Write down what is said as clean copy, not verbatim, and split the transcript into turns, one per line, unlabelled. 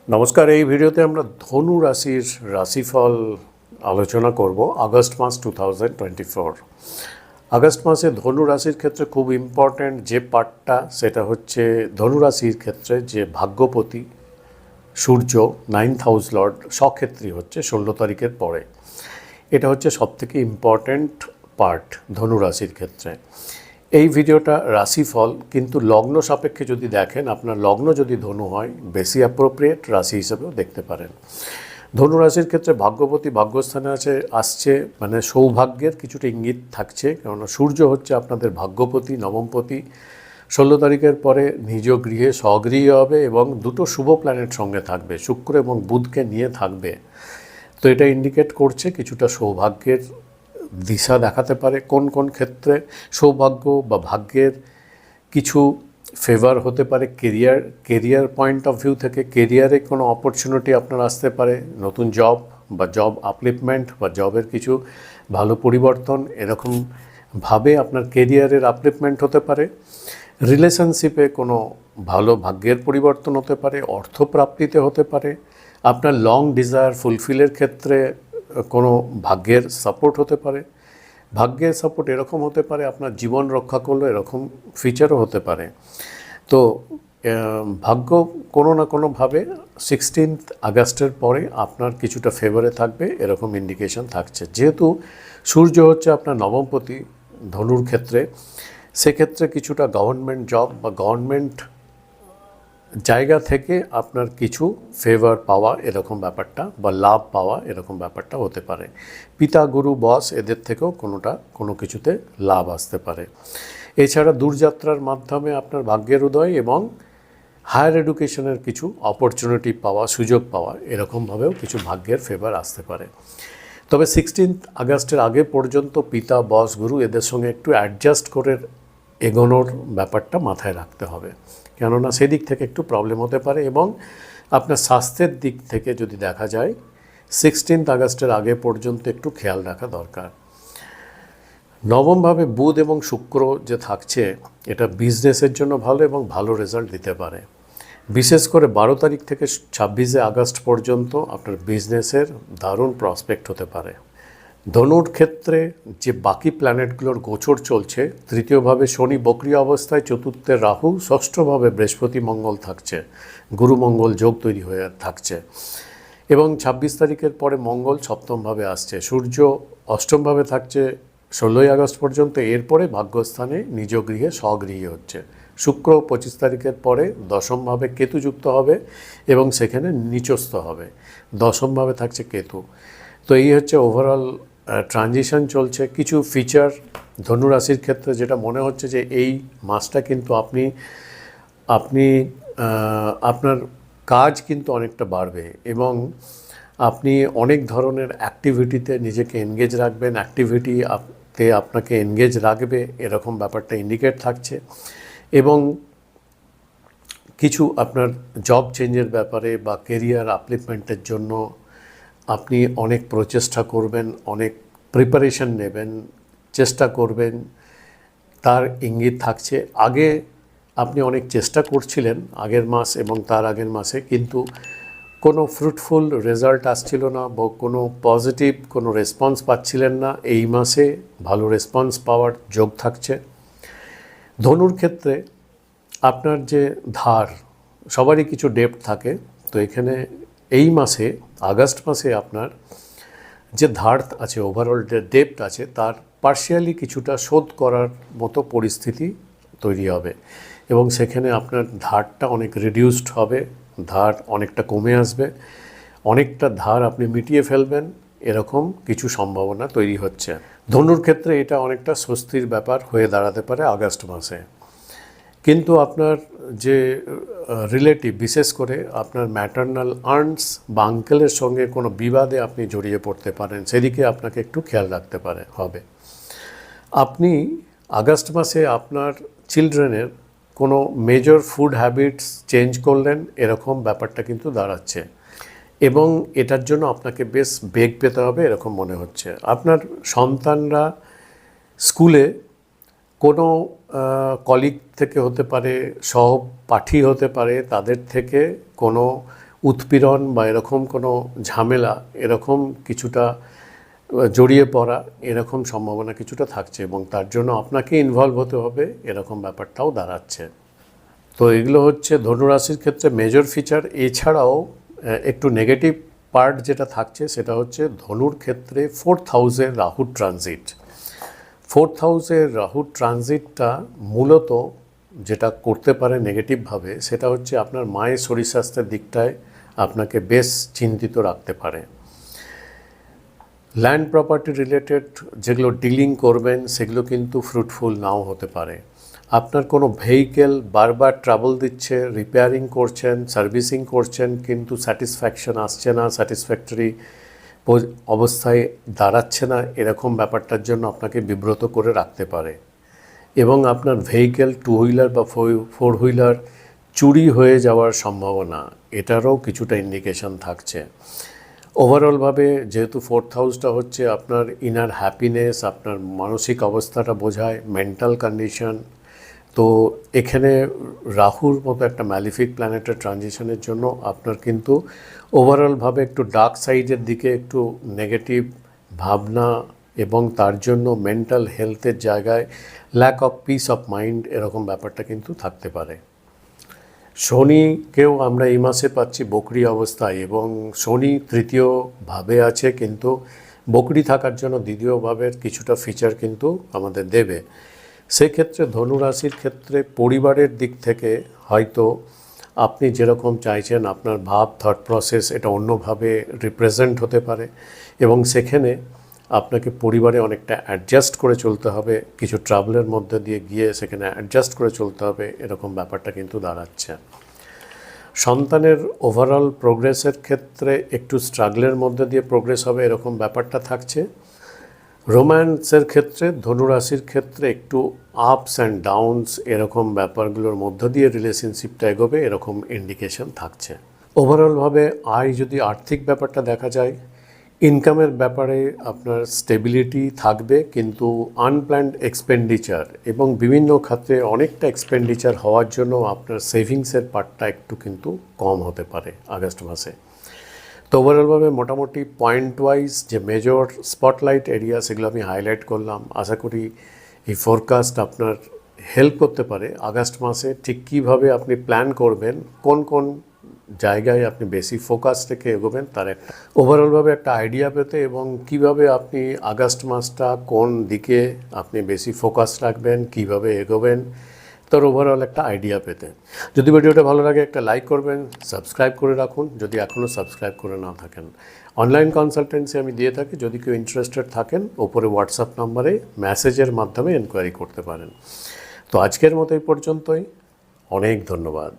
নমস্কার। এই ভিডিওতে আমরা ধনু রাশির রাশিফল আলোচনা করব আগস্ট মাস 2024। আগস্ট মাসে ধনু রাশির ক্ষেত্রে খুব ইম্পর্ট্যান্ট যে পার্টটা, সেটা হচ্ছে ধনু রাশির ক্ষেত্রে যে ভাগ্যপতি সূর্য 9th হাউস লর্ড স্বক্ষেত্রী হচ্ছে 16 তারিখের পরে। এটা হচ্ছে সবথেকে ইম্পর্ট্যান্ট পার্ট ধনু রাশির ক্ষেত্রে। এই ভিডিওটা রাশিফল, কিন্তু লগ্ন সাপেক্ষে যদি দেখেন, আপনার লগ্ন যদি ধনু হয় বেশি অ্যাপ্রোপ্রিয়েট রাশি হিসেবেও দেখতে পারেন। ধনু রাশির ক্ষেত্রে ভাগ্যপতি ভাগ্যস্থানে আসছে, মানে সৌভাগ্যের কিছুটা ইঙ্গিত থাকছে, কেননা সূর্য হচ্ছে আপনাদের ভাগ্যপতি নবমপতি। 16 তারিখের পরে নিজ গৃহে স্বগৃহী হবে এবং দুটো শুভ প্ল্যানেট সঙ্গে থাকবে, শুক্র এবং বুধকে নিয়ে থাকবে। তো এটা ইন্ডিকেট করছে কিছুটা সৌভাগ্যের দিশা দেখাতে পারে। কোন কোন ক্ষেত্রে সৌভাগ্য বা ভাগ্যের কিছু ফেভার হতে পারে। কেরিয়ার পয়েন্ট অফ ভিউ থেকে কেরিয়ারে কোনো অপরচুনিটি আপনার আসতে পারে, নতুন জব বা জব আপলিফমেন্ট বা জবের কিছু ভালো পরিবর্তন, এরকমভাবে আপনার কেরিয়ারের আপলিফমেন্ট হতে পারে। রিলেশনশিপে কোনো ভালো ভাগ্যের পরিবর্তন হতে পারে, অর্থপ্রাপ্তিতে হতে পারে। আপনার লং ডিজায়ার ফুলফিলের ক্ষেত্রে কোনো ভাগ্যের সাপোর্ট হতে পারে। ভাগ্যের সাপোর্ট এরকম হতে পারে আপনার জীবন রক্ষা করলো, এরকম ফিচারও হতে পারে। তো ভাগ্য কোনো না কোনোভাবে 16 আগস্টের পরে আপনার কিছুটা ফেভারে থাকবে, এরকম ইন্ডিকেশন থাকছে। যেহেতু সূর্য হচ্ছে আপনার নবমপতি ধনুর ক্ষেত্রে, সেক্ষেত্রে কিছুটা গভর্নমেন্ট জব বা গভর্নমেন্ট জায়গা থেকে আপনার কিছু ফেভার পাওয়া এরকম ব্যাপারটা, বা লাভ পাওয়া এরকম ব্যাপারটা হতে পারে। পিতা গুরু বস এদের থেকেও কোনো কিছুতে লাভ আসতে পারে। এছাড়া দূরযাত্রার মাধ্যমে আপনার ভাগ্যের উদয় এবং হায়ার এডুকেশনের কিছু অপরচুনিটি পাওয়া, সুযোগ পাওয়া, এরকমভাবেও কিছু ভাগ্যের ফেভার আসতে পারে। তবে 16 আগস্টের আগে পর্যন্ত পিতা বস গুরু এদের সঙ্গে একটু অ্যাডজাস্ট করে এগোনোর ব্যাপারটা মাথায় রাখতে হবে, কেননা সেদিক থেকে একটু প্রবলেম হতে পারে। এবং আপনার স্বাস্থ্যের দিক থেকে যদি দেখা যায় 16 আগস্টের আগে পর্যন্ত একটু খেয়াল রাখা দরকার। নবমভাবে বুধ এবং শুক্র যে থাকছে, এটা বিজনেসের জন্য ভালো এবং ভালো রেজাল্ট দিতে পারে। বিশেষ করে 12 তারিখ থেকে 26 আগস্ট পর্যন্ত আপনার বিজনেসের দারুণ প্রসপেক্ট হতে পারে। ধনুর ক্ষেত্রে যে বাকি প্ল্যানেটগুলোর গোচর চলছে, তৃতীয়ভাবে শনি বক্রী অবস্থায়, চতুর্থে রাহু, ষষ্ঠভাবে বৃহস্পতি মঙ্গল থাকছে, গুরু মঙ্গল যোগ তৈরি হয়ে থাকছে। এবং 26 তারিখের পরে মঙ্গল সপ্তমভাবে আসছে, সূর্য অষ্টমভাবে থাকছে 16 আগস্ট পর্যন্ত। এরপরে ভাগ্যস্থানে নিজ গৃহে স্বগৃহী হচ্ছে। শুক্র 25 তারিখের পরে দশমভাবে কেতু যুক্ত হবে এবং সেখানে নিচস্থ হবে, দশমভাবে থাকছে কেতু। তো এই হচ্ছে ওভারঅল ট্রানজিশন চলছে। কিছু ফিচার ধনুরাশির ক্ষেত্রে যেটা মনে হচ্ছে যে এই মাসটা কিন্তু আপনার কাজ কিন্তু অনেকটা বাড়বে এবং আপনি অনেক ধরনের অ্যাক্টিভিটিতে নিজেকে এনগেজ রাখবেন, অ্যাক্টিভিটিতে আপনাকে এনগেজ রাখবে, এরকম ব্যাপারটা ইন্ডিকেট থাকছে। এবং কিছু আপনার জব চেঞ্জের ব্যাপারে বা কেরিয়ার আপলিফমেন্টের জন্য আপনি অনেক প্রচেষ্টা করবেন, অনেক প্রিপারেশন নেবেন, চেষ্টা করবেন, তার ইঙ্গিত থাকছে। আগে আপনি অনেক চেষ্টা করছিলেন আগের মাস এবং তার আগের মাসে, কিন্তু কোনো ফ্রুটফুল রেজাল্ট আসছিল না বা কোনো পজিটিভ কোনো রেসপন্স পাচ্ছিলেন না। এই মাসে ভালো রেসপন্স পাওয়ার যোগ থাকছে। ধনুর ক্ষেত্রে আপনার যে ধার, সবারই কিছু ডেপ্ট থাকে, তো এখানে এই মাসে আগস্ট মাসে আপনার যে ধার আছে, ওভারঅল যে ডেপ্ট আছে, তার পার্শিয়ালি কিছুটা শোধ করার মতো পরিস্থিতি তৈরি হবে এবং সেখানে আপনার ধারটা অনেক রিডিউসড হবে, ধার অনেকটা কমে আসবে, অনেকটা ধার আপনি মিটিয়ে ফেলবেন, এরকম কিছু সম্ভাবনা তৈরি হচ্ছে। ধনুর ক্ষেত্রে এটা অনেকটা স্বস্তির ব্যাপার হয়ে দাঁড়াতে পারে আগস্ট মাসে। কিন্তু আপনার যে রিলেটিভ, বিশেষ করে আপনার ম্যাটার্নাল আন্টস বা আঙ্কেলের সঙ্গে কোনো বিবাদে আপনি জড়িয়ে পড়তে পারেন, সেদিকে আপনাকে একটু খেয়াল রাখতে হবে। আপনি আগস্ট মাসে আপনার চিলড্রেনের কোনো মেজর ফুড হ্যাবিটস চেঞ্জ করলেন, এরকম ব্যাপারটা কিন্তু দাঁড়াচ্ছে এবং এটার জন্য আপনাকে বেশ বেগ পেতে হবে এরকম মনে হচ্ছে। আপনার সন্তানরা স্কুলে কোনো কলিগ থেকে হতে পারে, সহপাঠী হতে পারে, তাদের থেকে কোনো উৎপীড়ন বা এরকম কোনো ঝামেলা এরকম কিছুটা জড়িয়ে পড়া এরকম সম্ভাবনা কিছুটা থাকছে, এবং তার জন্য আপনাকে ইনভলভ হতে হবে এরকম ব্যাপারটাও দাঁড়াচ্ছে। তো এগুলো হচ্ছে ধনুরাশির ক্ষেত্রে মেজর ফিচার। এছাড়াও একটু নেগেটিভ পার্ট যেটা থাকছে সেটা হচ্ছে ধনুর ক্ষেত্রে 4th হাউসে রাহুর ট্রানজিট। 4th হাউসে রাহুর ট্রানজিটটা মূলত যেটা করতে পারে নেগেটিভভাবে সেটা হচ্ছে আপনার মায়ের শরীর স্বাস্থ্যের দিকটায় আপনাকে বেশ চিন্তিত রাখতে পারে। ল্যান্ড প্রপার্টি রিলেটেড যেগুলো ডিলিং করবেন সেগুলো কিন্তু ফ্রুটফুল নাও হতে পারে। আপনার কোনো ভেহিকেল বারবার ট্রাবল দিচ্ছে, রিপেয়ারিং করছেন, সার্ভিসিং করছেন, কিন্তু স্যাটিসফ্যাকশন আসছে না, স্যাটিসফ্যাক্টরি অবস্থায় দাঁড়াচ্ছে না, এরকম ব্যাপারটার জন্য আপনাকে বিব্রত করে রাখতে পারে। এবং আপনার ভেহিকেল 2 হুইলার বা 4 হুইলার চুরি হয়ে যাওয়ার সম্ভাবনা এটারও কিছুটা ইন্ডিকেশন থাকছে। ওভারঅলভাবে যেহেতু 4th হাউসটা হচ্ছে আপনার ইনার হ্যাপিনেস, আপনার মানসিক অবস্থাটা বোঝায়, মেন্টাল কন্ডিশন, তো এখানে রাহুর মতো একটা ম্যালিফিক প্ল্যানেটের ট্রানজিশনের জন্য আপনার কিন্তু ওভারঅলভাবে একটু ডার্ক সাইডের দিকে একটু নেগেটিভ ভাবনা, এবং তার জন্য মেন্টাল হেলথের জায়গায় lack of peace of mind এরকম ব্যাপারটা কিন্তু থাকতে পারে। শনিকেও আমরা এই মাসে পাচ্ছি বকরি অবস্থায়, এবং শনি 3য় ভাবে আছে, কিন্তু বকরি থাকার জন্য 2য় ভাবের কিছুটা ফিচার কিন্তু আমাদের দেবে। সেক্ষেত্রে ধনুরাশির ক্ষেত্রে পরিবারের দিক থেকে হয়তো আপনি যেরকম চাইছেন আপনার ভাব থট প্রসেস এটা অন্যভাবে রিপ্রেজেন্ট হতে পারে, এবং সেখানে আপনাকে পরিবারে অনেকটা অ্যাডজাস্ট করে চলতে হবে, কিছু ট্রাভেলের মধ্যে দিয়ে গিয়ে সেখানে অ্যাডজাস্ট করে চলতে হবে, এরকম ব্যাপারটা কিন্তু দাঁড়াচ্ছে। সন্তানের ওভারঅল প্রোগ্রেসের ক্ষেত্রে একটু স্ট্রাগলের মধ্যে দিয়ে প্রোগ্রেস হবে এরকম ব্যাপারটা থাকছে। রোম্যান্সের ক্ষেত্রে ধনুরাশির ক্ষেত্রে একটু আপস অ্যান্ড ডাউনস এরকম ব্যাপারগুলোর মধ্য দিয়ে রিলেশনশিপটা এগোবে এরকম ইন্ডিকেশন থাকছে। ওভারঅলভাবে যদি আর্থিক ব্যাপারটা দেখা যায়, ইনকামের ব্যাপারে আপনার স্টেবিলিটি থাকবে, কিন্তু আনপ্ল্যান্ড এক্সপেন্ডিচার এবং বিভিন্ন খাতে অনেকটা এক্সপেন্ডিচার হওয়ার জন্য আপনার সেভিংসের পার্টটা একটু কিন্তু কম হতে পারে আগস্ট মাসে। তো ওভারঅলভাবে মোটামুটি পয়েন্ট ওয়াইজ যে মেজর স্পটলাইট এরিয়া সেগুলো আমি হাইলাইট করলাম। আশা করি এই ফোরকাস্ট আপনার হেল্প করতে পারে আগস্ট মাসে ঠিক কীভাবে আপনি প্ল্যান করবেন, কোন কোন জায়গায় আপনি বেশি ফোকাস রেখে এগোবেন তার একটা ওভারঅলভাবে একটা আইডিয়া পেতে, এবং কিভাবে আপনি আগস্ট মাসটা কোন দিকে আপনি বেশি ফোকাস রাখবেন, কিভাবে এগোবেন তার ওভারঅল একটা আইডিয়া পেতে। যদি ভিডিওটা ভালো লাগে একটা লাইক করবেন, সাবস্ক্রাইব করে রাখুন যদি এখনও সাবস্ক্রাইব করে না থাকেন। অনলাইন কনসালটেন্সি আমি দিয়ে থাকি, যদি কেউ ইন্টারেস্টেড থাকেন ওপরে হোয়াটসঅ্যাপ নাম্বারে মেসেজের মাধ্যমে এনকোয়ারি করতে পারেন। তো আজকের মতো এই পর্যন্তই, অনেক ধন্যবাদ।